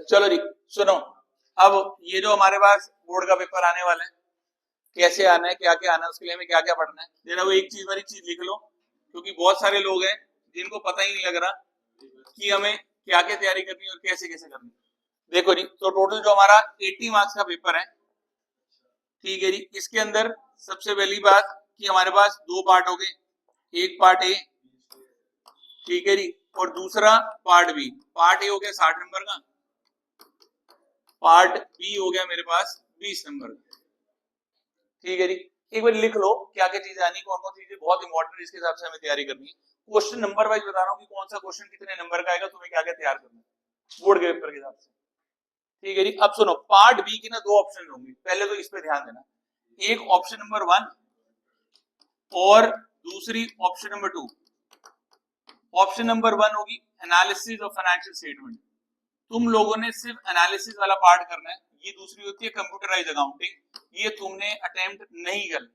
चलो जी सुनो, अब ये जो हमारे पास बोर्ड का पेपर आने वाला है, कैसे आना है, क्या क्या आना है, उसके लिए हमें क्या क्या पढ़ना है, जरा वो एक चीज वाली चीज लिख लो, क्योंकि बहुत सारे लोग हैं जिनको पता ही नहीं लग रहा कि हमें क्या क्या तैयारी करनी है और कैसे कैसे करनी है। देखो जी, तो टोटल जो हमारा 80 मार्क्स का पेपर है, ठीक है जी, इसके अंदर सबसे पहली बात कि हमारे पास दो पार्ट हो गए, एक पार्ट ए, ठीक है जी, और दूसरा पार्ट बी। पार्ट ए हो गया 60 नंबर का, पार्ट बी हो गया मेरे पास 20 नंबर का, ठीक है जी। एक बार लिख लो क्या क्या चीजें आनी, कौन कौन चीजें बहुत इंपॉर्टेंट, इसके हिसाब से हमें तैयारी करनी है। क्वेश्चन नंबर वाइज बता रहा हूँ कि कौन सा क्वेश्चन कितने नंबर का आएगा, तुम्हें क्या क्या तैयार करना है बोर्ड के पेपर के हिसाब से, ठीक है जी। अब सुनो, पार्ट बी की ना दो ऑप्शन होंगे, पहले तो इस पे ध्यान देना, एक ऑप्शन नंबर 1 और दूसरी ऑप्शन नंबर 2। ऑप्शन नंबर 1 होगी एनालिसिस ऑफ फाइनेंशियल स्टेटमेंट, तुम लोगों ने सिर्फ एनालिसिस वाला पार्ट करना है। ये दूसरी होती है कंप्यूटराइज अकाउंटिंग, ये तुमने अटेम्प्ट नहीं करना।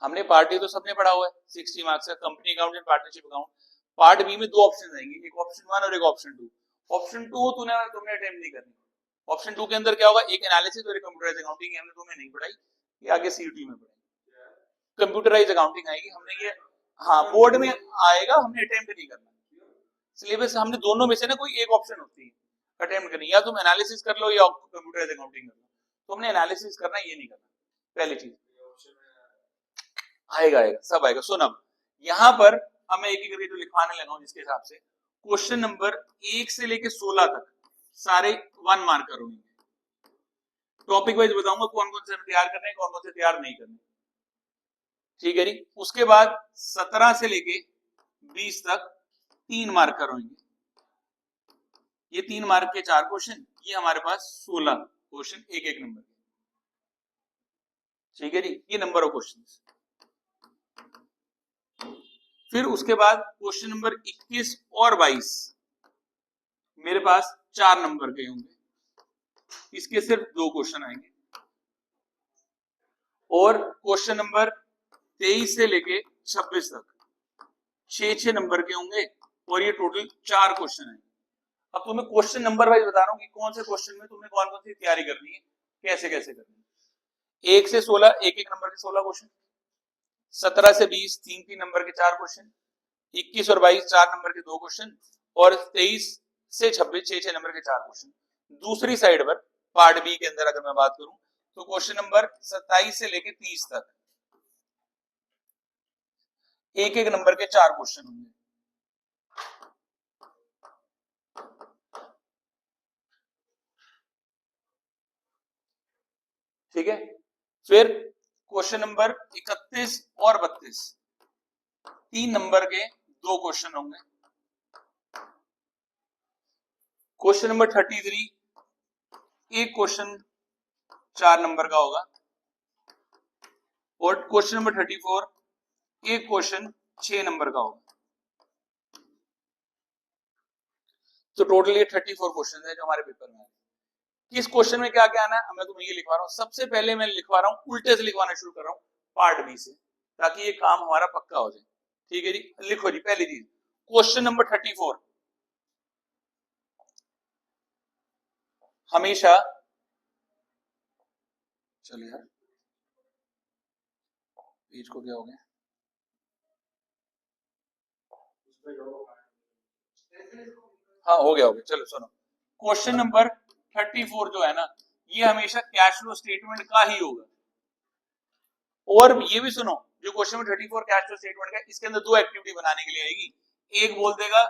हमने पार्टी तो सबने पढ़ा हुआ है 60 मार्क्स का, company account and partnership account. Part B में दो ऑप्शन आएंगे, एक ऑप्शन 1 और एक ऑप्शन 2। ऑप्शन 2 तुमने अटेम्प्ट नहीं करनी। ऑप्शन 2 के अंदर क्या होगा, एक एनालिसिस और एक कंप्यूटराइज अकाउंटिंग, हमने तुम्हें नहीं पढ़ाई, ये आगे सीयूटी में पढ़ाई। कंप्यूटराइज अकाउंटिंग आएगी, हमने ये, हाँ बोर्ड में आएगा, हमने अटेम्प्ट नहीं करना। सिलेबस हमने दोनों में से ना कोई एक ऑप्शन होती है अटेम्प्ट करनी, या तुम एनालिसिस कर लो या कंप्यूटराइज अकाउंटिंग कर लो, तो हमने एनालिसिस करना, ये नहीं करना। पहली चीज आएगा, आएगा सब आएगा। सुन, अब यहां पर अब मैं एक एक करके जो लिखवाने लगा हूं, जिसके हिसाब से क्वेश्चन नंबर 1 से लेके 16 तक सारे 1 मार्कर होंगे। टॉपिक वाइज बताऊंगा कौन कौन से तैयार करने हैं, कौन कौन से तैयार नहीं करने, ठीक है जी। उसके बाद 17 से लेके 20 तक 3 मार्कर होंगे, ये 3 मार्क के 4 क्वेश्चन, ये हमारे पास 16 क्वेश्चन एक एक नंबर के, ठीक है जी। ये नंबर ऑफ क्वेश्चन। फिर उसके बाद क्वेश्चन नंबर 21 और 22 मेरे पास 4 नंबर के होंगे, इसके सिर्फ 2 क्वेश्चन आएंगे। और क्वेश्चन नंबर 23 से लेके 26 तक 6 नंबर के होंगे, और ये टोटल 4 क्वेश्चन आएंगे। अब तुम्हें क्वेश्चन नंबर वाइज बता रहा हूं कि कौन से क्वेश्चन में तुम्हें कौन कौन सी तैयारी करनी है, कैसे कैसे करनी है। 1 से 16 एक एक नंबर के 16 क्वेश्चन, 17 से 20 तीन तीन नंबर के 4 क्वेश्चन, 21 और 22 4 नंबर के 2 क्वेश्चन, और 23 से 26 6 नंबर के 4 क्वेश्चन। दूसरी साइड पर पार्ट बी के अंदर अगर मैं बात करूं, तो क्वेश्चन नंबर 27 से लेके 30 तक एक एक नंबर के 4 क्वेश्चन होंगे, ठीक है। फिर क्वेश्चन नंबर 31 और 32 3 नंबर के 2 क्वेश्चन होंगे। क्वेश्चन नंबर 33 एक क्वेश्चन 4 नंबर का होगा, और क्वेश्चन नंबर 34 एक क्वेश्चन 6 नंबर का होगा। तो टोटल ये 34 क्वेश्चन है जो हमारे पेपर में है। किस क्वेश्चन में क्या क्या आना है, मैं तुम्हें ये लिखवा रहा हूँ। सबसे पहले मैं लिखवा रहा हूँ, उल्टे से लिखवाना शुरू कर रहा हूँ पार्ट बी से, ताकि ये काम हमारा पक्का हो जाए, ठीक है जी। लिखो जी, पहली चीज क्वेश्चन नंबर 34 हमेशा, चलिए यार पेज को क्या हो गया, हाँ हो गया, चलो सुनो। क्वेश्चन नंबर 34 जो है ना, ये हमेशा कैश फ्लो स्टेटमेंट का ही होगा। और ये भी सुनो, जो question number 34 cash flow statement का, इसके अंदर 2 एक्टिविटी बनाने के लिए आएगी। एक बोल देगा,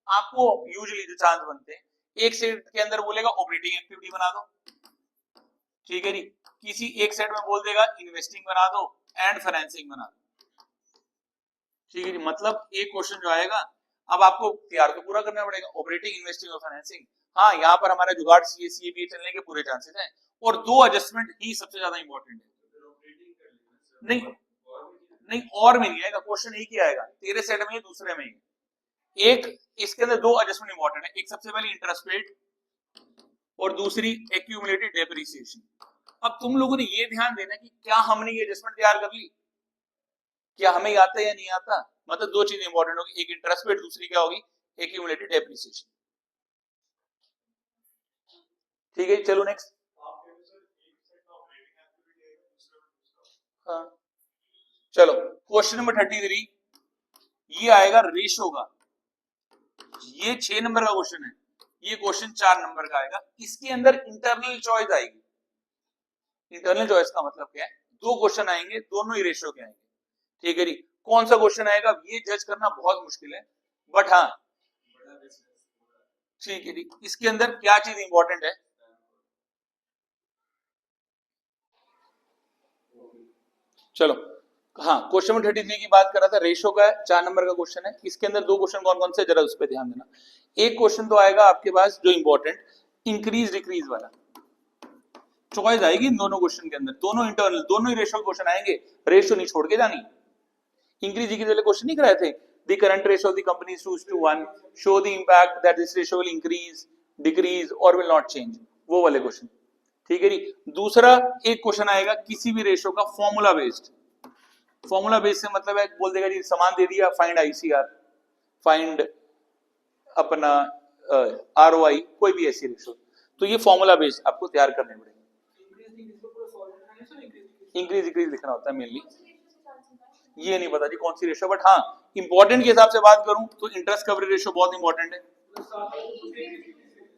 आपको यूजुअली जो चांस बनते हैं, एक सेट के अंदर बोलेगा ऑपरेटिंग एक्टिविटी बना दो, ठीक है जी। किसी एक सेट में बोल देगा इन्वेस्टिंग बना दो एंड फाइनेंसिंग बना दो, ठीक है जी। मतलब एक क्वेश्चन जो आएगा, अब आपको तैयार तो पूरा करना पड़ेगा, ऑपरेटिंग, इन्वेस्टिंग और फाइनेंसिंग। हाँ, यहाँ पर हमारा जुगाड़ सीए चलने के पूरे चांसेस हैं, और 2 एडजस्टमेंट ही सबसे ज्यादा इंपॉर्टेंट है। नहीं नहीं, और में नहीं आएगा, क्वेश्चन एक ही आएगा, तेरे सेट में दूसरे में ही। एक इसके अंदर 2 एडजस्टमेंट इंपॉर्टेंट है, एक सबसे पहले इंटरेस्ट रेट और दूसरी एक्यूमुलेटेड डेप्रिसिएशन। अब तुम लोगों ने ये ध्यान देना कि क्या हमने ये एडजस्टमेंट तैयार कर ली, क्या हमें आता है या नहीं आता। मतलब 2 चीजें इंपॉर्टेंट होगी, एक इंटरेस्ट रेट, दूसरी क्या होगी एक्यूमुलेटेड डेप्रिसिएशन, ठीक है, चलो नेक्स्ट। हाँ चलो, क्वेश्चन नंबर 33 ये आएगा रेशो का। ये 6 नंबर का क्वेश्चन है, ये क्वेश्चन 4 नंबर का आएगा। इसके अंदर इंटरनल चॉइस आएगी। इंटरनल चॉइस का मतलब क्या है, दो क्वेश्चन आएंगे, दोनों ही रेशो के आएंगे। ठीक है जी, कौन सा क्वेश्चन आएगा ये जज करना बहुत मुश्किल है, बट हाँ ठीक है जी। इसके अंदर क्या चीज इंपॉर्टेंट है, चलो हाँ, क्वेश्चन नंबर 33 की बात कर रहा था, रेशो का है, 4 नंबर का क्वेश्चन है। इसके अंदर दो क्वेश्चन कौन कौन से, जरा उस पर ध्यान देना। एक क्वेश्चन तो आएगा आपके पास जो इंपॉर्टेंट, इंक्रीज डिक्रीज वाला चॉइस आएगी इन दोनों क्वेश्चन के अंदर, दोनों इंटरनल, दोनों ही रेशो क्वेश्चन आएंगे, रेशो नहीं छोड़ के जानी। इंक्रीज डिक्रीज वाले क्वेश्चन नहीं कराए थे, the current ratio of the company is 2:1, show the impact that this ratio will increase decrease और विल नॉट चेंज, वो वाले क्वेश्चन। ठीक है जी। दूसरा एक क्वेश्चन आएगा किसी भी रेशो का फॉर्मूला बेस्ड। फॉर्मूला बेस्ड से मतलब है, बोल देगा जी समान दे दिया, फाइंड आईसीआर, फाइंड अपना आरओआई, कोई भी ऐसी रेशो, तो ये फॉर्मूला बेस्ड आपको तैयार करने पड़ेंगे। इंक्रीज डिक्रीज लिखना होता है मेनली, ये नहीं पता जी कौन सी रेशो, बट हाँ इंपॉर्टेंट के हिसाब से बात करूं तो इंटरेस्ट कवरेज रेशो बहुत इंपॉर्टेंट है।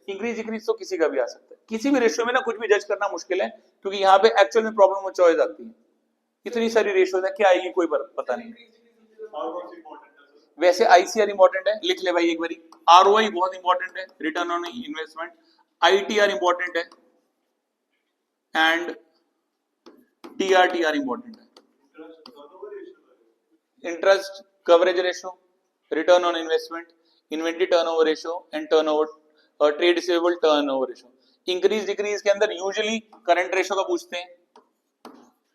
इंक्रीज डिक्रीज तो किसी का भी आ सकता है, किसी भी रेशो में ना कुछ भी जज करना मुश्किल है, क्योंकि यहाँ पे एक्चुअल में प्रॉब्लम चॉइस आती है। इतनी सारी रेशो है, क्या आएगी कोई पता नहीं। वैसे आईसीआर इंपॉर्टेंट है, लिख ले भाई एक बारी। आरओआई बहुत इंपॉर्टेंट है, return on investment. ITR important है एंड टीआरटीआर इंपॉर्टेंट है। Interest coverage ratio, return on investment, inventory turnover ratio and turnover, trade receivable turnover ratio. Increase decrease के अंदर यूजुअली करंट रेशो का पूछते हैं,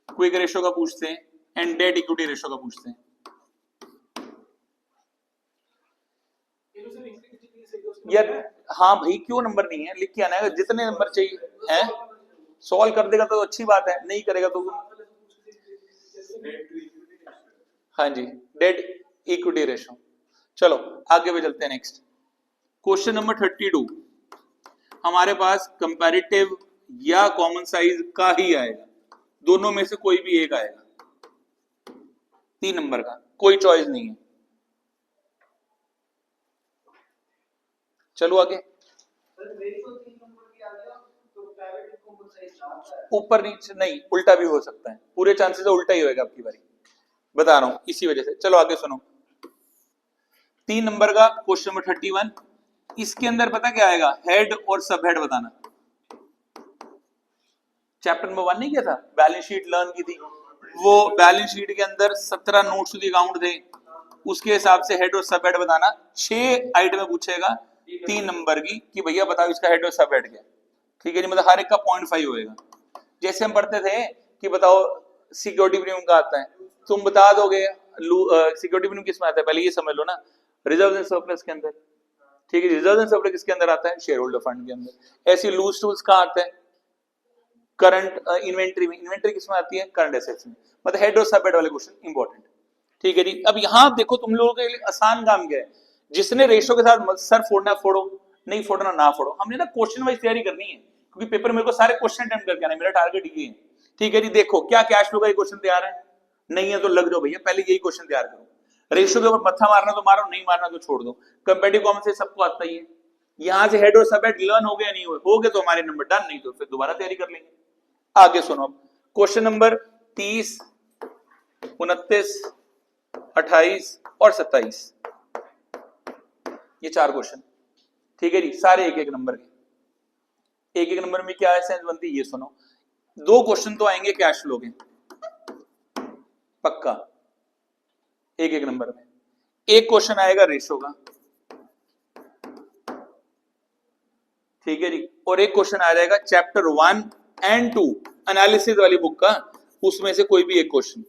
क्विक रेशो का पूछते हैं एंड डेट इक्विटी रेशो का पूछते हैं। यार हाँ भाई, क्यों नंबर नहीं है, लिख के आना है, जितने नंबर चाहिए है। सॉल्व कर देगा तो अच्छी बात है, नहीं करेगा तो हाँ जी, डेट इक्विटी रेशो। चलो आगे भी चलते हैं, नेक्स्ट क्वेश्चन नंबर 32 हमारे पास कंपैरेटिव या कॉमन साइज का ही आएगा, दोनों में से कोई भी एक आएगा, 3 नंबर का, कोई चॉइस नहीं है। चलो आगे, ऊपर नीचे नहीं, उल्टा भी हो सकता है, पूरे चांसेस उल्टा ही होगा आपकी बारी, बता रहा हूं इसी वजह से। चलो आगे सुनो, 3 नंबर का क्वेश्चन नंबर 31, इसके अंदर पता क्या आएगा, हेड और सब हेड बताना। चैप्टर नंबर 1 नहीं किया था, बैलेंस शीट लर्न की थी, वो बैलेंस शीट के अंदर 17 नोट्स टू द अकाउंट थे, उसके हिसाब से हेड और सब हेड बताना। 6 आइटम पूछेगा 3 नंबर की कि भैया बताओ इसका हेड और सब हेड क्या। ठीक है जी, मतलब हर एक का 0.5 होएगा। जैसे हम पढ़ते थे कि बताओ सिक्योरिटी प्रीमियम का आता है, तुम बता दोगे सिक्योरिटी प्रीमियम किसमें आता है, पहले ये समझ लो ना, रिजर्व एंड सरप्लस के अंदर। ठीक है, रिजर्व एंड सरप्लस किसके अंदर आता है, शेयर होल्डर फंड के अंदर। ऐसी लूज टूल्स कहाँ आता है, करंट इन्वेंट्री में। इन्वेंट्री किसमें आती है, करंट एसेट्स में। मतलब हेड और सब हेड वाले क्वेश्चन इंपॉर्टेंट। ठीक है जी, अब यहाँ देखो तुम लोगों के लिए आसान काम क्या है, जिसने रेशो के साथ सर फोड़ना फोड़ो, नहीं फोड़ना ना फोड़ो, हमने ना क्वेश्चन वाइज तैयारी करनी है, क्योंकि पेपर मेरे को सारे क्वेश्चन अटेम्प्ट करके आना है, मेरा टारगेट ये है। ठीक है जी, देखो क्या कैश फ्लो का क्वेश्चन तैयार है, नहीं है तो लग जाओ भैया, पहले यही क्वेश्चन तैयार करो। रेशो के ऊपर मत्था मारना तो मारो, नहीं मारना तो छोड़ दो। कंपेटिटिव कॉमन से सबको आता ही है, यहाँ से हेड और सब हेड लर्न हो गया, नहीं हो गए तो हमारे नंबर डन, नहीं तो फिर दोबारा तैयारी कर लेंगे। आगे सुनो, क्वेश्चन नंबर 30, 29, 28 और 27, ये 4 क्वेश्चन। ठीक है जी, सारे एक एक नंबर के। एक एक नंबर में क्या है सेंस बनती है, ये सुनो। 2 क्वेश्चन तो आएंगे कैश फ्लो के पक्का, एक एक नंबर में। एक क्वेश्चन आएगा रेशो का, ठीक है जी, और एक क्वेश्चन आ जाएगा चैप्टर 1 एंड 2 एनालिसिस वाली बुक का, उसमें से कोई भी एक क्वेश्चन।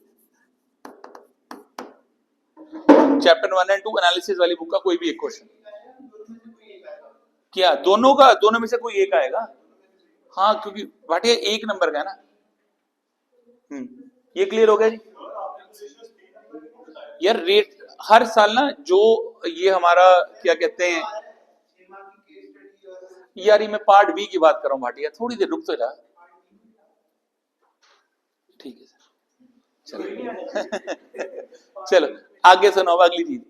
चैप्टर 1 एंड 2 एनालिसिस वाली बुक का कोई भी एक क्वेश्चन। क्या दोनों का, दोनों में से कोई एक आएगा, हाँ, क्योंकि भाटिया एक नंबर का है ना। ये क्लियर हो गया जी। यार रेट हर साल ना, जो ये हमारा क्या कहते हैं, यार ये मैं पार्ट बी की बात कर रहा हूँ भाटिया, थोड़ी देर रुक तो जा। ठीक है चलो चलो आगे सुनो, अब अगली चीज,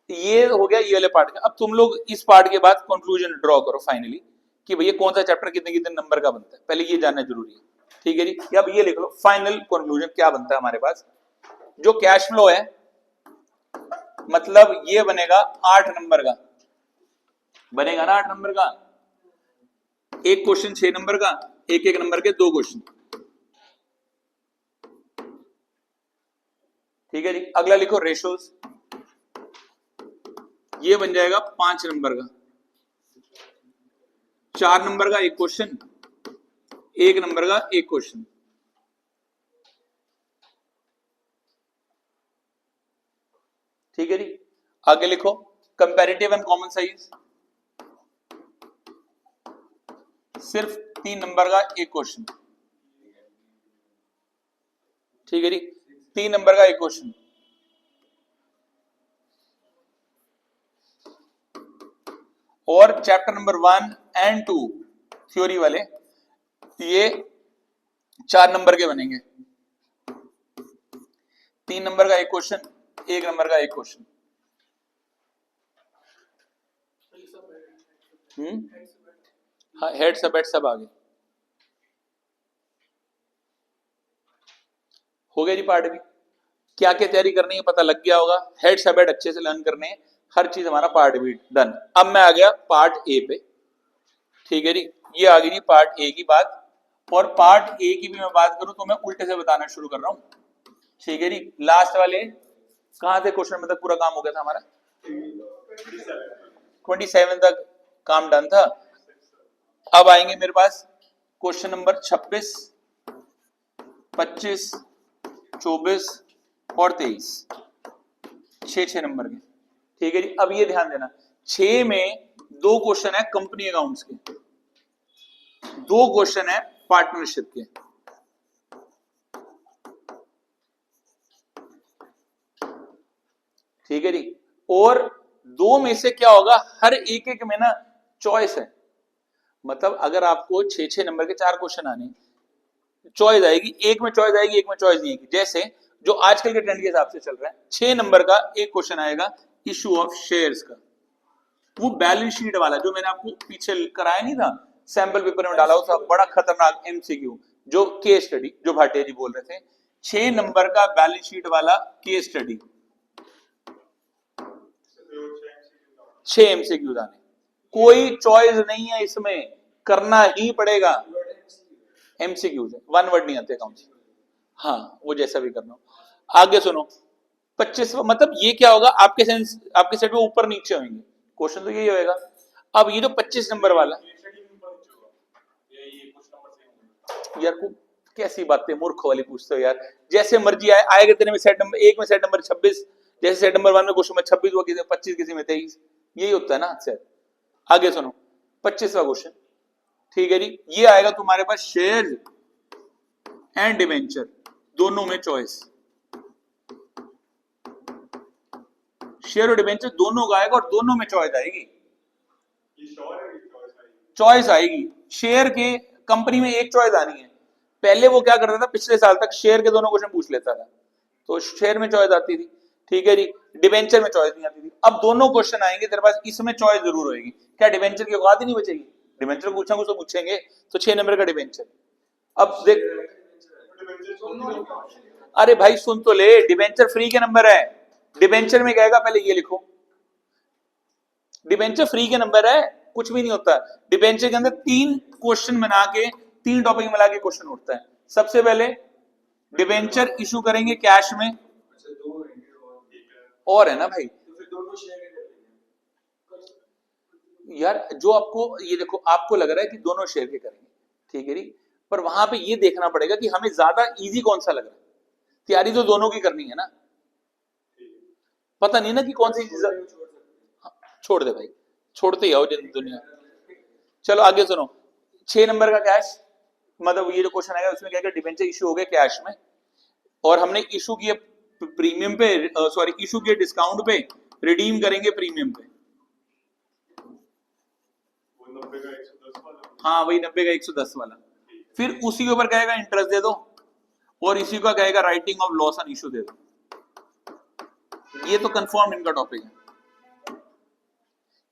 ये हो गया ये वाले पार्ट का। अब तुम लोग इस पार्ट के बाद कंक्लूजन ड्रॉ करो फाइनली कि भैया कौन सा चैप्टर कितने कितने नंबर का बनता है, पहले ये जानना जरूरी है। ठीक है जी, अब ये लिख लो फाइनल कंक्लूजन क्या बनता है हमारे पास। जो कैश फ्लो है मतलब ये बनेगा 8 नंबर का, बनेगा ना 8 नंबर का, एक क्वेश्चन 6 नंबर का, एक एक नंबर के 2 क्वेश्चन। ठीक है जी, अगला लिखो रेशोज, ये बन जाएगा 5 नंबर का, 4 नंबर का एक क्वेश्चन, 1 नंबर का एक क्वेश्चन। ठीक है जी, आगे लिखो कंपैरेटिव एंड कॉमन साइज, सिर्फ 3 नंबर का एक क्वेश्चन। ठीक है जी, 3 नंबर का एक क्वेश्चन। और चैप्टर नंबर 1 एंड 2 थ्योरी वाले ये 4 नंबर के बनेंगे, 3 नंबर का एक क्वेश्चन, 1 नंबर का एक क्वेश्चन। हाँ हेड सब सब आ गए, हो गया जी पार्ट भी। क्या क्या तैयारी करनी है पता लग गया होगा, हेड सब अच्छे से लर्न करने हैं, हर चीज हमारा पार्ट भी डन। अब मैं आ गया पार्ट ए पे। ठीक है जी, ये आ गई जी पार्ट ए की बात, और पार्ट ए की भी मैं बात करूं तो मैं उल्टे से बताना शुरू कर रहा हूं। ठीक है जी, लास्ट वाले कहां थे क्वेश्चन में तक पूरा काम हो गया था हमारा, 27 तक काम डन था। अब आएंगे मेरे पास क्वेश्चन नंबर 26, 25, 24 और 23, 6 नंबर के। ठीक है जी, अब ये ध्यान देना 6 में 2 क्वेश्चन है कंपनी अकाउंट्स के, 2 क्वेश्चन है पार्टनरशिप के। ठीक है जी, और 2 में से क्या होगा, हर एक एक में ना चॉइस है, मतलब अगर आपको 6 नंबर के 4 क्वेश्चन आने, चॉइस आएगी, एक में चॉइस आएगी, एक में चॉइस नहीं आएगी। जैसे जो आजकल के ट्रेंड के हिसाब से चल रहा है, 6 नंबर का एक क्वेश्चन आएगा इशू ऑफ शेयर्स का, वो बैलेंस शीट वाला जो मैंने आपको पीछे कराया नहीं था, सैंपल पेपर में डाला हुआ था, बड़ा खतरनाक एमसीक्यू, जो केस स्टडी जो भाटिया जी बोल रहे थे, 6 नंबर का बैलेंस शीट वाला केस स्टडी, 6 एमसीक्यू आने, कोई चॉइस नहीं है इसमें, करना ही पड़ेगा। एमसीक्यूज है, 1 वर्ड नहीं आते अकाउंट, हाँ वो जैसा भी करना हो। आगे सुनो 25 मतलब ये क्या होगा, आपके सेंस आपके सेट में ऊपर नीचे होंगे क्वेश्चन, तो यही होएगा। अब ये जो 25 नंबर वाला, यार को कैसी बातें मूर्ख वाली पूछते हो यार, जैसे मर्जी आएगा तेरे में सेट नंबर 1 में सेट नंबर 26, जैसे सेट नंबर 1 में क्वेश्चन में 26 हुआ, किसी में 25, किसी में 23, यही होता है ना सर। आगे सुनो 25वां क्वेश्चन। ठीक है जी, ये आएगा तुम्हारे पास शेयर एंड डिवेंचर दोनों में चॉइस, शेयर और डिवेंचर दोनों का आएगा, और दोनों में चॉइस आएगी, चॉइस आएगी। शेयर के कंपनी में एक चॉइस आनी है, पहले वो क्या करता था पिछले साल तक शेयर के दोनों क्वेश्चन पूछ लेता था, तो शेयर में चॉइस आती थी। ठीक है जी, डिवेंचर में चॉइस नहीं आती थी। अब दोनों क्वेश्चन आएंगे तेरे पास, इसमें चॉइस जरूर होगी, क्या डिवेंचर की औकात ही नहीं बचेगी, डिवेंचर पूछा कुछ तो पूछेंगे, तो 6 नंबर का डिवेंचर। अब देख, अरे भाई सुन तो ले, डिवेंचर फ्री के नंबर है, डिवेंचर में कहेगा पहले ये लिखो, डिवेंचर फ्री के नंबर है, कुछ भी नहीं होता। डिवेंचर के अंदर 3 क्वेश्चन बना के 3 टॉपिक मिला के क्वेश्चन उठता है। सबसे पहले डिवेंचर इशू करेंगे कैश में, और है ना भाई यार, जो आपको ये देखो आपको लग रहा है कि दोनों शेयर के करेंगे, ठीक है जी, पर वहां पे ये देखना पड़ेगा कि हमें ज्यादा इजी कौन सा लग रहा है, तैयारी तो दोनों की करनी है ना, पता नहीं ना कि कौन सी चीज, छोड़ दे भाई, छोड़ते ही आओ दुनिया। चलो आगे सुनो, 6 नंबर का कैश, मतलब ये जो क्वेश्चन आएगा उसमें क्या क्या डिवेंचर इशू हो गए कैश में, और हमने इशू किए प्रीमियम पे, सॉरी इशू किए डिस्काउंट पे, रिडीम करेंगे प्रीमियम पे। हाँ वही 90 का 110 वाला, फिर उसी के ऊपर कहेगा इंटरेस्ट दे दो और इसी का कहेगा writing off loss on issue दे दो। ये तो कंफर्म इनका टॉपिक है,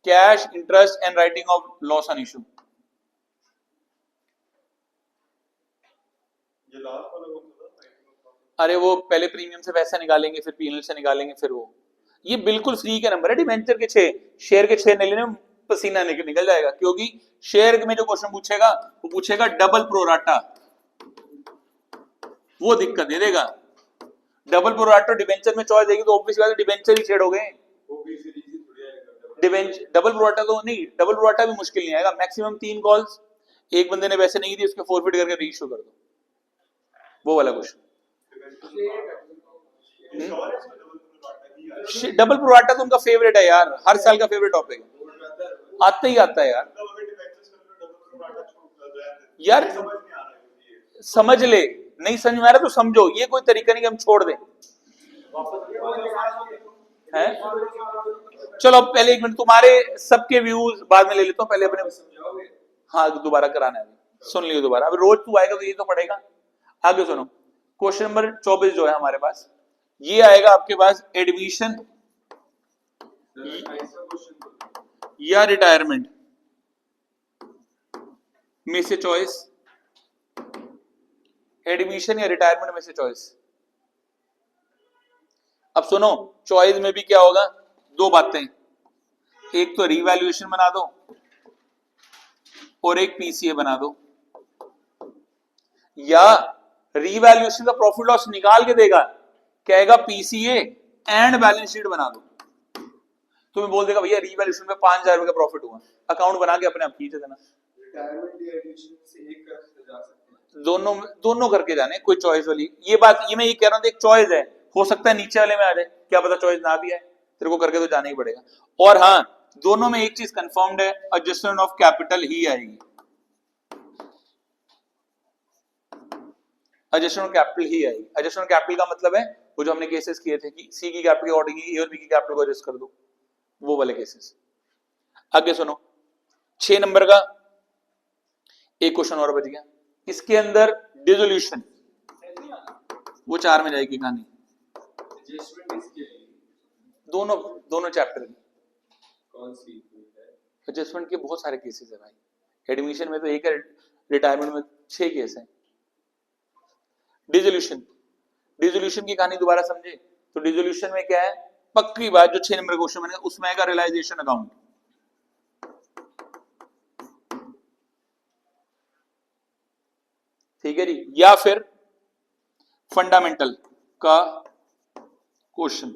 cash interest and writing off loss on issue. अरे वो पहले प्रीमियम से पैसा निकालेंगे, फिर पीएनएल से निकालेंगे, फिर वो, ये बिल्कुल फ्री के नंबर है। डिवेंचर के 6, शेयर के 6 नहीं लेने, पसीना निकल जाएगा, क्योंकि शेयर में जो क्वेश्चन पूछेगा वो पूछेगा डबल प्रोराटा, वो दिक्कत दे देगा। डबल प्रोराटा डिवेंचर में चॉइस देगी तो ऑब्वियस बात है डिवेंचर ही छेड़ोगे। डबल प्रोराटा तो नहीं, डबल प्रोराटा भी मुश्किल नहीं आएगा, मैक्सिमम 3 कॉल्स, एक बंदे ने पैसे नहीं दिए उसके फॉरफिट करके रीइश्यू कर दो, वो वाला क्वेश्चन। डबल प्रोराटा तो उनका फेवरेट है यार, हर साल का फेवरेट टॉपिक है, आता ही आता है यार। यार समझ ले, नहीं समझ में आ रहा तो समझो, ये कोई तरीका नहीं कि हम छोड़ दें है। चलो अब पहले 1 मिनट, तुम्हारे सबके व्यूज बाद में ले लेता हूँ, पहले अपने, हाँ दोबारा कराना है, सुन लियो दोबारा, अब रोज तू आएगा तो ये तो पढ़ेगा। आगे सुनो, क्वेश्चन नंबर 24 जो है हमारे पास, ये आएगा आपके पास एडमिशन या रिटायरमेंट में से चॉइस, एडमिशन या रिटायरमेंट में से चॉइस। अब सुनो, चॉइस में भी क्या होगा, 2 बातें, एक तो रीवैल्यूएशन बना दो और एक पीसीए बना दो, या रीवैल्यूएशन का प्रॉफिट लॉस निकाल के देगा, कहेगा पीसीए एंड बैलेंस शीट बना दो, तुम्हें बोल देगा भैया रीवैल्यूएशन में 5000 रुपए का प्रॉफिट हुआ, अकाउंट बना के अपने आप खींच देना। दोनों करके जाने, कोई चॉइस वाली, ये बात ये मैं ये कह रहा हूं, एक चॉइस है, हो सकता है नीचे वाले में आ जाए, क्या पता चॉइस ना भी आए, तेरे को करके तो जाना ही पड़ेगा। और हाँ, दोनों में एक चीज कंफर्म्ड है, एडजस्टमेंट ऑफ कैपिटल ही आएगी, एडजस्टमेंट ऑफ कैपिटल ही आएगी। एडजस्टमेंट ऑफ कैपिटल का मतलब है वो जो हमने केसेस किए थे कि सी की कैपिटल के अकॉर्डिंग ए और बी की कैपिटल को एडजस्ट कर दो, वो वाले केसेस। आगे सुनो, 6 नंबर का एक क्वेश्चन और बच गया, इसके अंदर डिसोल्यूशन, वो 4 में जाएगी कहानी, दोनों चैप्टर की। कौन सी एडजस्टमेंट के बहुत सारे केसेस है भाई, एडमिशन में तो एक है, रिटायरमेंट में 6 केस है। डिसोल्यूशन की कहानी दोबारा समझे तो डिसोल्यूशन में क्या है, पक्की बात जो 6 नंबर क्वेश्चन बनेगा उसमें आएगा रियलाइजेशन अकाउंट, ठीक है जी, या फिर फंडामेंटल का क्वेश्चन,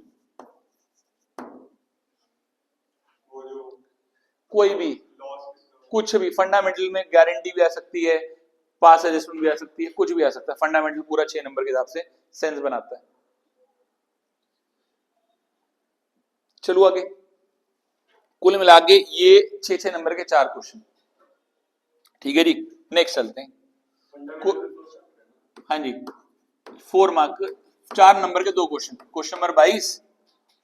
कोई भी कुछ भी, फंडामेंटल में गारंटी भी आ सकती है, पास एडजस्टमेंट भी आ सकती है, कुछ भी आ सकता है, फंडामेंटल पूरा 6 नंबर के हिसाब से सेंस बनाता है। चलो आगे, कुल मिला के ये 6 नंबर के 4 क्वेश्चन, ठीक है जी। नेक्स्ट चलते हैं, हाँ जी, 4 मार्क 4 नंबर के 2 क्वेश्चन, क्वेश्चन नंबर 22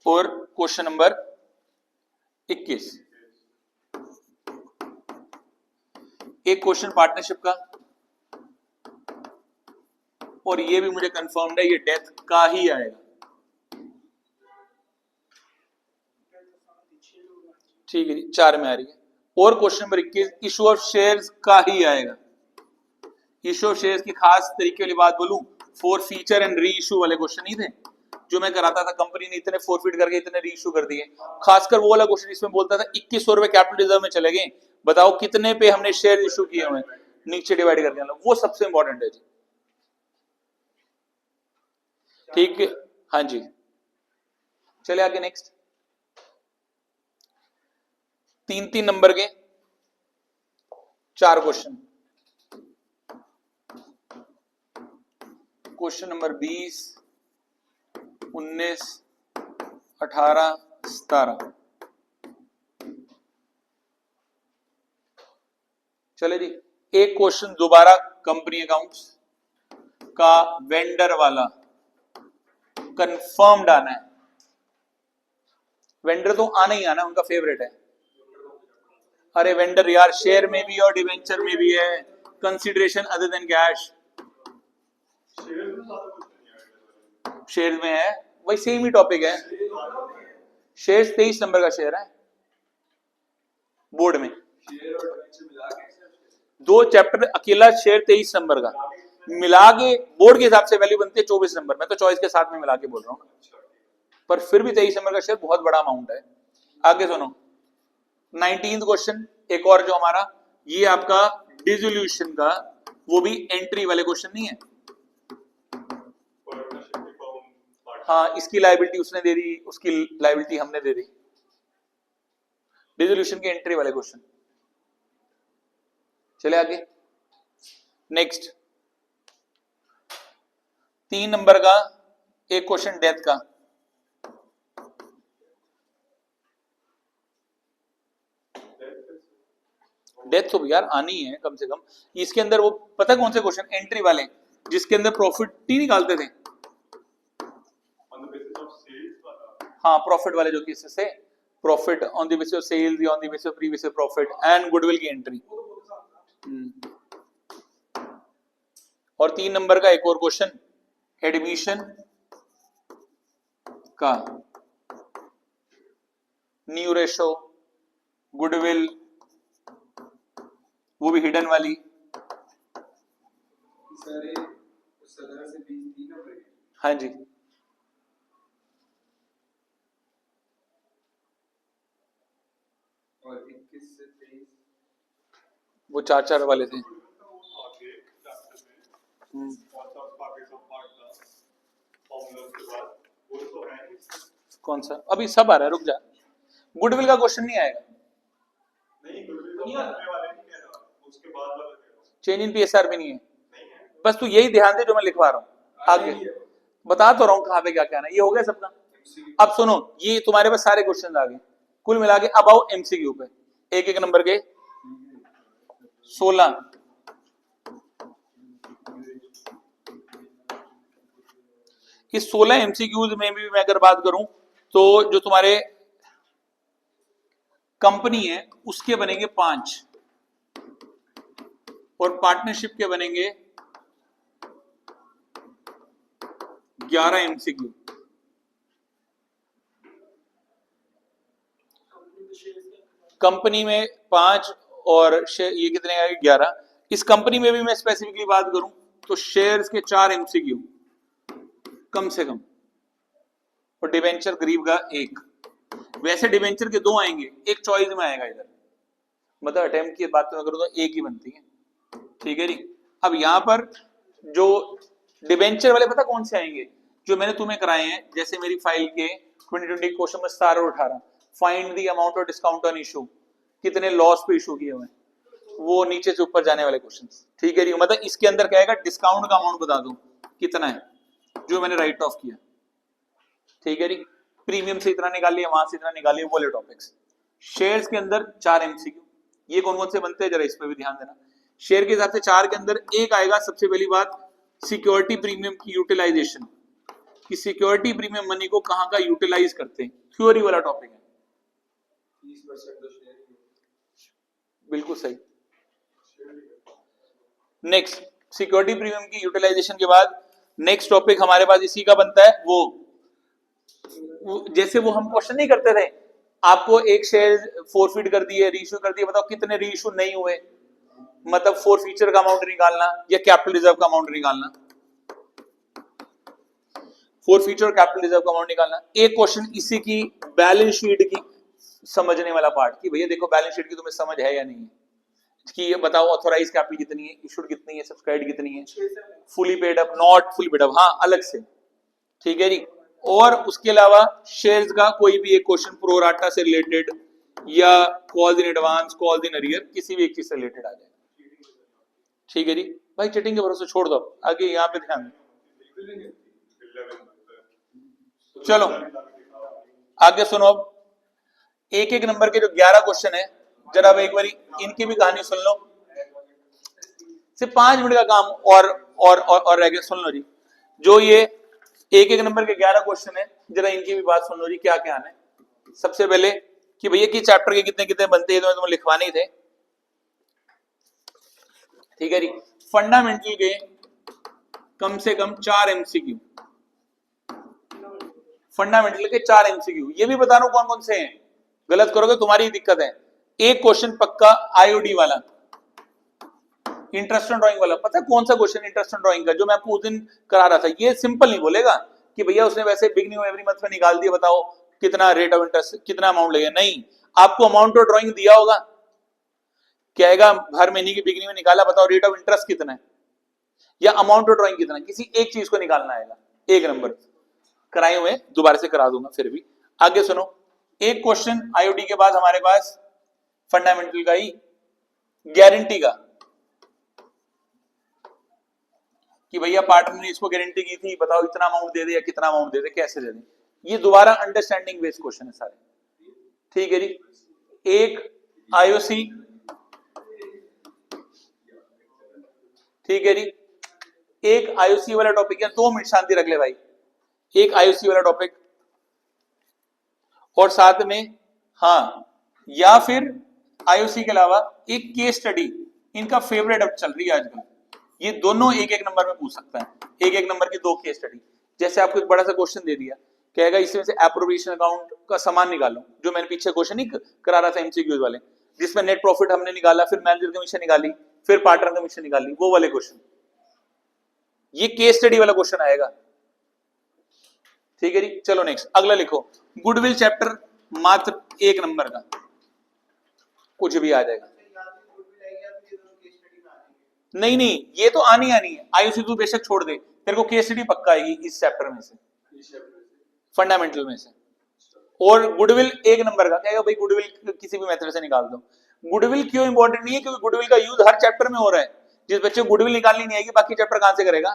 और क्वेश्चन नंबर 21। एक क्वेश्चन पार्टनरशिप का, और ये भी मुझे कंफर्म्ड है ये डेथ का ही आएगा, ठीक है जी, 4 में आ रही है। और question number 21 issue of shares का ही आएगा। इशू ऑफ शेयर्स की खास तरीके वाली बात बोलूं, for feature and re issue वाले क्वेश्चन नहीं थे जो मैं कराता था, कंपनी ने इतने फॉरफिट करके इतने री इशू कर दिए, खासकर वो वाला क्वेश्चन इसमें बोलता था 2100 रुपए कैपिटल रिजर्व में चले गए, बताओ कितने पे हमने शेयर इशू किए हुए, नीचे डिवाइड कर दिया, वो सबसे इंपॉर्टेंट है जी, ठीक है, हाँ जी। चले आगे नेक्स्ट, 3 नंबर के 4 क्वेश्चन, क्वेश्चन नंबर 20, 19, 18, 17। चले जी, एक क्वेश्चन दोबारा कंपनी अकाउंट्स का वेंडर वाला कंफर्म्ड आना है, वेंडर तो आना ही आना, उनका फेवरेट है। अरे वेंडर यार, शेयर में भी और डिवेंचर में भी है consideration other than cash. Share में है, वही सेम ही टॉपिक है। शेयर 23 नंबर का शेयर है बोर्ड में। दो चैप्टर अकेला शेयर 23 नंबर का मिला के बोर्ड के हिसाब से वैल्यू बनती है 24 नंबर। मैं तो चॉइस के साथ में मिला के बोल रहा हूँ, पर फिर भी 23 नंबर का शेयर बहुत बड़ा अमाउंट है। आगे सुनो 19th क्वेश्चन, एक और जो हमारा ये आपका डिसोल्यूशन का, वो भी एंट्री वाले क्वेश्चन नहीं है। हाँ, इसकी लायबिलिटी उसने दे दी, उसकी लायबिलिटी हमने दे दी। डिसोल्यूशन के एंट्री वाले क्वेश्चन। चले आगे नेक्स्ट 3 नंबर का एक क्वेश्चन डेथ का। डेथ तो यार आनी है कम से कम। इसके अंदर वो पता कौन से क्वेश्चन एंट्री वाले, जिसके अंदर प्रॉफिट ही निकालते थे। हाँ, प्रॉफिट वाले जो केसेस है, profit on the basis of sales या on the basis of previous profit and goodwill की एंट्री। और 3 नंबर का एक और क्वेश्चन एडमिशन का न्यू रेशो, गुडविल, वो भी हिडन वाली। हाँ जी, और 21 से 23 वो 4 वाले थे। कौन सा अभी सब आ रहा है, रुक जा। गुडविल का क्वेश्चन नहीं आएगा, चेंज इन पीएसआर भी नहीं है। बस तू यही ध्यान दे जो मैं लिखवा रहा हूँ। आगे बता तो रहा हूँ कहाँ पे क्या क्या है। ये हो गया सबका। अब सुनो, ये तुम्हारे पास सारे क्वेश्चन आ गए कुल मिला के। अब आओ एमसीक्यू पे, एक एक नंबर के 16। इस 16 एमसीक्यूज में भी मैं अगर बात करूं तो जो तुम्हारे कंपनी है उसके बनेंगे 5 और पार्टनरशिप के बनेंगे 11 एमसीक्यू। कंपनी में 5 और ये कितने आएंगे 11। इस कंपनी में भी मैं स्पेसिफिकली बात करूं तो शेयर्स के 4 एमसीक्यू कम से कम, और डिवेंचर गरीब का 1। वैसे डिवेंचर के 2 आएंगे, एक चॉइस में आएगा इधर, मतलब अटेम्प्ट की बात करूं तो एक ही बनती है, ठीक है जी। अब यहां पर जो डिवेंचर वाले पता कौन से आएंगे, जो मैंने तुम्हें कराए हैं, जैसे मेरी फाइल के 2020 क्वेश्चन में 17 और 18, find the amount of discount on issue, कितने लॉस पे इशू किए हुए, वो नीचे से ऊपर जाने वाले क्वेश्चन, ठीक है जी। मतलब इसके अंदर क्या आएगा, डिस्काउंट का अमाउंट बता दो कितना है जो मैंने राइट ऑफ किया, ठीक है जी। प्रीमियम से इतना निकालिए, वहां से इतना निकालिए, वो ले टॉपिक्स। शेयर्स के अंदर 4 एमसीक्यू, ये कौन कौन से बनते हैं जरा इस पे भी ध्यान देना। शेयर के हिसाब से 4 के अंदर एक आएगा, सबसे पहली बात सिक्योरिटी प्रीमियम की यूटिलाइजेशन, कि सिक्योरिटी प्रीमियम मनी को कहां का यूटिलाइज करते हैं, थ्योरी वाला टॉपिक है। 30% तो शेयर, बिल्कुल सही। नेक्स्ट सिक्योरिटी प्रीमियम की यूटिलाइजेशन के बाद नेक्स्ट टॉपिक हमारे पास इसी का बनता है, वो जैसे वो हम क्वेश्चन नहीं करते थे, आपको एक शेयर फोरफिट कर दिए, रीइश्यू कर दिए, बताओ कितने रीइश्यू नहीं हुए, मतलब फोर फीचर का अमाउंट निकालना या कैपिटल रिजर्व का अमाउंट निकालना, फोर फीचर और कैपिटल रिजर्व का अमाउंट निकालना। एक क्वेश्चन इसी की बैलेंस शीट की समझने वाला पार्ट, कि भैया देखो बैलेंस शीट की तुम्हें समझ है या नहीं है, कि ये बताओ ऑथोराइज कैपिटल कितनी है, इशूड कितनी है, सब्सक्राइब्ड कितनी है, fully paid up, not fully paid up, हाँ अलग से, ठीक है जी। और उसके अलावा शेयर्स का कोई भी एक क्वेश्चन प्रो राटा से रिलेटेड या calls in advance, calls in arrear, किसी भी एक चीज से रिलेटेड आ जाए, ठीक है जी। भाई चिटिंग के भरोसे छोड़ दो, आगे यहाँ पे ध्यान। चलो आगे सुनो, अब एक एक नंबर के जो 11 क्वेश्चन है, जरा अब एक बार इनकी भी कहानी सुन लो, सिर्फ 5 मिनट का काम और रह गया, सुन लो जी। जो ये एक एक नंबर के 11 क्वेश्चन है, जरा इनकी भी बात सुन लो जी, क्या क्या है। सबसे पहले कि भैया कि चैप्टर के कितने कितने बनते हैं, तो तुम्हें लिखवाने ही थे, ठीक है जी। फंडामेंटल के कम से कम 4 एमसीक्यू, फंडामेंटल के 4 एमसीक्यू, ये भी बता रहा हूं कौन कौन से हैं, गलत करोगे तुम्हारी दिक्कत है। एक क्वेश्चन पक्का आईओडी वाला, इंटरेस्ट ड्राइंग वाला, पता है कौन सा क्वेश्चन इंटरेस्ट ड्राइंग का जो मैं आपको उस दिन करा रहा था, ये सिंपल नहीं बोलेगा कि भैया उसने वैसे बिगनिंग ऑफ एवरी मंथ में निकाल दिया, बताओ कितना रेट ऑफ इंटरेस्ट, कितना अमाउंट लगेगा, नहीं, आपको अमाउंट ऑफ ड्राइंग दिया होगा, कहेगा हर महीने की बिगनिंग में निकाला, बताओ रेट ऑफ इंटरेस्ट कितना है या अमाउंट ऑफ ड्राइंग कितना है, किसी एक चीज को निकालना आएगा। एक नंबर कराए हुए दोबारा से करा दूंगा फिर भी। आगे सुनो, एक क्वेश्चन आईओडी के बाद हमारे पास फंडामेंटल का ही गारंटी का, कि भैया पार्टनर ने इसको गारंटी की थी, बताओ इतना अमाउंट दे दे या कितना अमाउंट दे दे, कैसे दे दे, ये दोबारा अंडरस्टैंडिंग बेस्ड क्वेश्चन है सारे, ठीक है जी। एक आईओसी, ठीक है जी, एक आईओसी वाला टॉपिक है, 2 मिनट शांति रख ले भाई, एक आईओसी वाला टॉपिक, और साथ में हाँ, या फिर आईओसी के अलावा एक केस स्टडी, इनका फेवरेट अब चल रही है आजकल, ये दोनों एक एक नंबर में पूछ सकता है, एक एक नंबर की 2 केस स्टडी। जैसे आपको एक बड़ा सा क्वेश्चन दे दिया, कहेगा इसमें से एप्रोप्रिएशन अकाउंट का सामान निकालो, जो मैंने पीछे क्वेश्चन नहीं करा रहा था एमसीक्यूज वाले, जिसमें नेट प्रॉफिट हमने निकाला, फिर मैनेजर कमीशन निकाली, फिर पार्टनर कमीशन निकाली, वो वाले क्वेश्चन, ये केस स्टडी वाला क्वेश्चन आएगा, ठीक है जी। चलो नेक्स्ट, अगला लिखो, गुडविल चैप्टर मात्र 1 नंबर का, कुछ भी आ जाएगा, नहीं नहीं ये तो आनी आनी है, आईओसी तू बेशक छोड़ दे, तेरे को केस स्टडी पक्का आएगी इस चैप्टर में से, फंडामेंटल में से, और गुडविल 1 नंबर का, कहेगा भाई गुडविल किसी भी मेथड से निकाल दो। गुडविल क्यों इंपॉर्टेंट नहीं है, क्योंकि गुडविल का यूज हर चैप्टर में हो रहा है, जिस बच्चे को गुडविल निकालनी नहीं आएगी बाकी चैप्टर कहां से करेगा,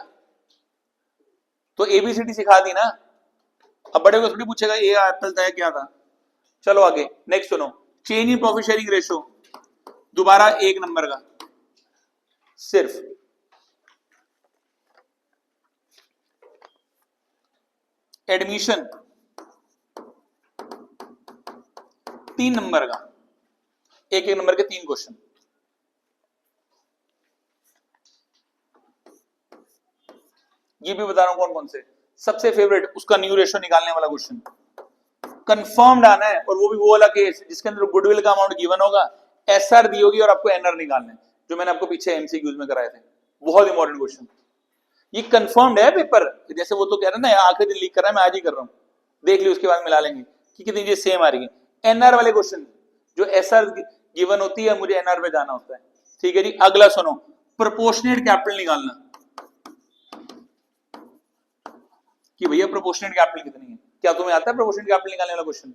तो एबीसीडी सिखा दी ना, अब बड़े को थोड़ी पूछेगा ये एप्पल था क्या था। चलो आगे नेक्स्ट सुनो, change in profit sharing ratio, दोबारा 1 नंबर का, सिर्फ एडमिशन 3 नंबर का, एक एक नंबर के 3 क्वेश्चन, ये भी बता रहा हूं कौन कौन से, सबसे फेवरेट उसका न्यू रेशो निकालने वाला क्वेश्चन, कंफर्म्ड आना है, और वो भी वो वाला केस जिसके अंदर गुडविल का अमाउंट गिवन होगा, एसआर दी होगी और आपको एनआर निकालना है, जो मैंने आपको पीछे एमसीक्यूज में कराए थे, बहुत इंपॉर्टेंट क्वेश्चन, ये कंफर्म्ड है पेपर, जैसे वो तो कह रहे हैं ना आखिरी दिन लीक कर रहा है, मैं आज ही कर रहा हूं, देख ली उसके बाद मिला लेंगे कि कितनी चीज सेम आ रही है। एनआर वाले क्वेश्चन, जो एसआर गिवन होती है मुझे एनआर पे जाना होता है, ठीक है जी। अगला सुनो, प्रोपोर्शनेट कैपिटल निकालना, कि भैया प्रोपोर्शनेट कैपिटल कितनी है, क्या तुम्हें आता है प्रोपोर्शनेट कैपिटल निकालने वाला क्वेश्चन,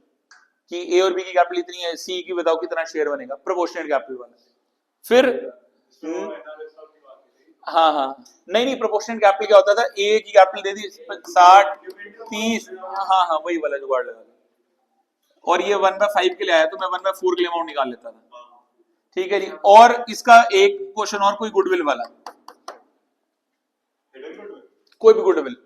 कि ए और बी की कैपिटल इतनी है, सी की बताओ कितना शेयर बनेगा, प्रोपोर्शनेट कैपिटल वाला। फिर हाँ हाँ नहीं नहीं, प्रोपोर्शनेट कैपिटल क्या होता था, ए की कैपिटल दे दी 60 30, हाँ हाँ वही वाला जुगाड़ लगा, और ये 1/5 के लिए आया तो मैं 1/4 के लिए अमाउंट निकाल लेता था, ठीक है जी। और इसका एक क्वेश्चन और, कोई गुडविल वाला, कोई भी गुडविल,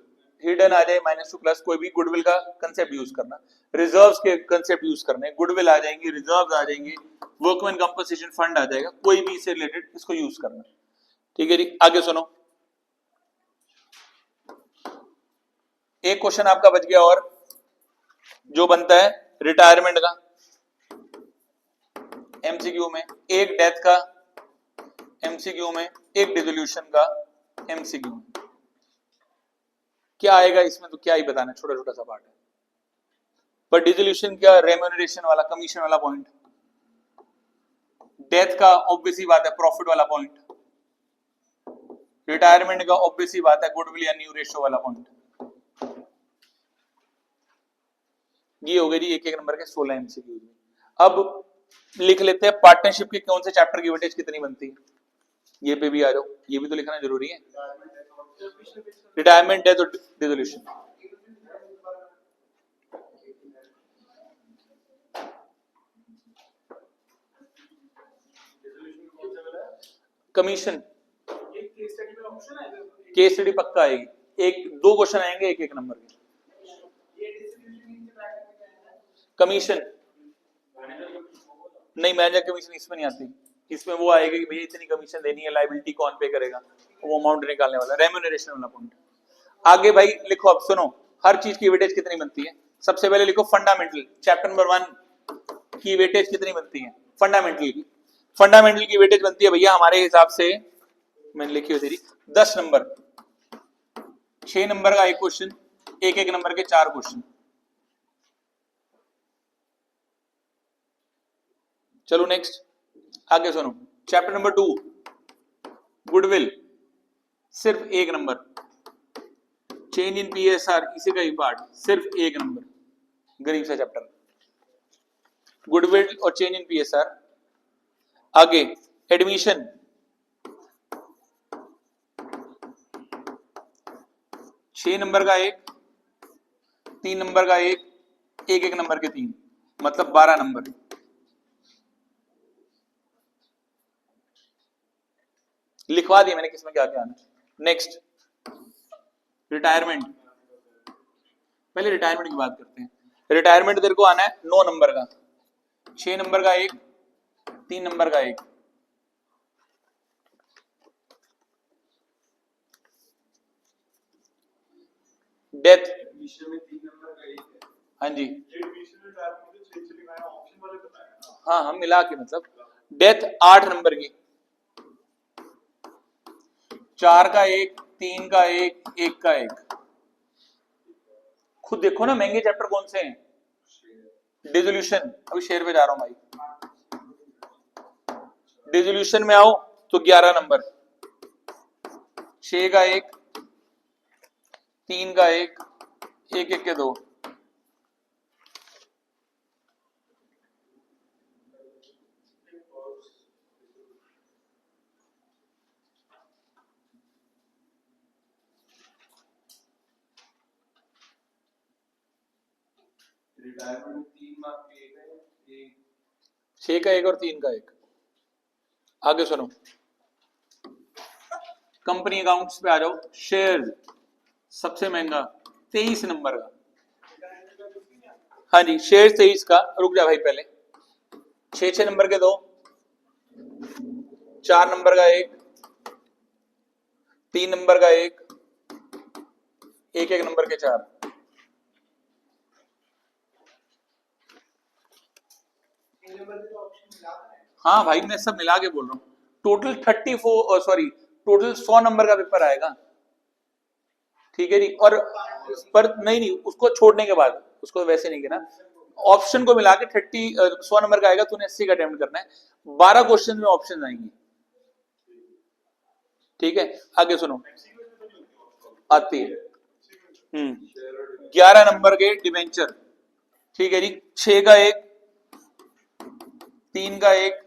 हिडन आ जाए माइनस टू प्लस, कोई भी गुडविल का कंसेप्ट यूज करना, रिजर्व्स के कंसेप्ट यूज करने, गुडविल आ जाएंगे, रिजर्व्स आ जाएंगे, वर्कमैन कंपनसेशन फंड आ जाएगा, कोई भी इससे रिलेटेड इसको यूज करना, ठीक है जी। आगे सुनो, एक क्वेश्चन आपका बच गया और, जो बनता है रिटायरमेंट का एमसीक्यू में, एक डेथ का एमसीक्यू में, एक डिसोल्यूशन का एमसीक्यू में, क्या आएगा इसमें, तो क्या ही बताना, छोटा छोटा सा पार्ट है, पर डिसोल्यूशन का रेम्यूनरेशन वाला, कमीशन वाला पॉइंट, डेथ का ऑब्वियस ही बात है प्रॉफिट वाला पॉइंट, रिटायरमेंट का ऑब्वियस ही बात है गुडविल या न्यू रेशो वाला पॉइंट। ये हो गए जी एक एक नंबर के 16 एमसीक्यू। अब लिख लेते हैं पार्टनरशिप के कौन से चैप्टर की वेटेज कितनी बनती है, ये पे भी आ जाओ, ये भी तो लिखना जरूरी है, रिटायरमेंट डेथ और डिसोल्यूशन। कमीशन, केस स्टडी पक्का आएगी, एक 2 क्वेश्चन आएंगे एक एक नंबर के। कमीशन नहीं, मैनेजर कमीशन इसमें नहीं आती, इसमें वो आएगा कि भैया इतनी कमीशन देनी है, लायबिलिटी कौन पे करेगा, वो अमाउंट निकालने वाला, रेम्यूनरेशन वाला पॉइंट। आगे भाई लिखो, अब सुनो, हर चीज की वेटेज कितनी बनती है। सबसे पहले लिखो फंडामेंटल, चैप्टर नंबर 1 की वेटेज कितनी बनती है, फंडामेंटल की। फंडामेंटल की वेटेज बनती है भैया हमारे हिसाब से, मैंने लिखी हुई तेरी 10 नंबर, 6 नंबर का एक क्वेश्चन, एक एक नंबर के 4 क्वेश्चन। चलो नेक्स्ट, आगे सुनो, चैप्टर नंबर 2 गुडविल, सिर्फ 1 नंबर। चेंज इन पीएसआर, इसी का ही पार्ट, सिर्फ 1 नंबर, गरीब सा चैप्टर, गुडविल और चेंज इन पीएसआर। आगे एडमिशन, 6 नंबर का एक, 3 नंबर का एक, एक एक नंबर के 3, मतलब 12 नंबर। लिखवा दिया मैंने किसमें क्या क्या आना। नेक्स्ट रिटायरमेंट, पहले रिटायरमेंट की बात करते हैं। रिटायरमेंट तेरे को आना है 9 नंबर का, 6 नंबर का एक, 3 नंबर का एक। डेथ, हाँ जी, हाँ हम मिला के मतलब, डेथ 8 नंबर की, 4 का एक, 3 का एक, 1 का एक। खुद देखो ना महंगे चैप्टर कौन से हैं। डिसोल्यूशन, अभी शेयर पे जा रहा हूं भाई, डिसोल्यूशन में आओ तो 11 नंबर, 6 का एक, 3 का एक, एक एक के 2। रिटायरमेंट 3 मार्क के एक है, 6 का एक और 3 का एक। आगे सुनो, कंपनी अकाउंट्स पे आ जाओ, शेयर सबसे महंगा 23 नंबर का, हाँ जी शेयर 23 का। रुक जा भाई पहले, 6 नंबर के 2, 4 नंबर का एक, 3 नंबर का एक, एक एक नंबर के 4। हाँ भाई मैं सब मिला के बोल रहा हूँ, टोटल 34 सॉरी टोटल 100 नंबर का पेपर आएगा, ठीक है जी। और पर नहीं उसको छोड़ने के बाद, उसको वैसे नहीं गिना, ऑप्शन को मिला के 100 नंबर का आएगा, तूने 80 का अटेम्प्ट करना है, 12 क्वेश्चन में ऑप्शन आएंगी, ठीक है। आगे सुनो, आती है 11 नंबर के डिवेंचर, ठीक है जी, 6 का एक, 3 का एक,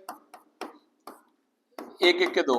एक एक के 2,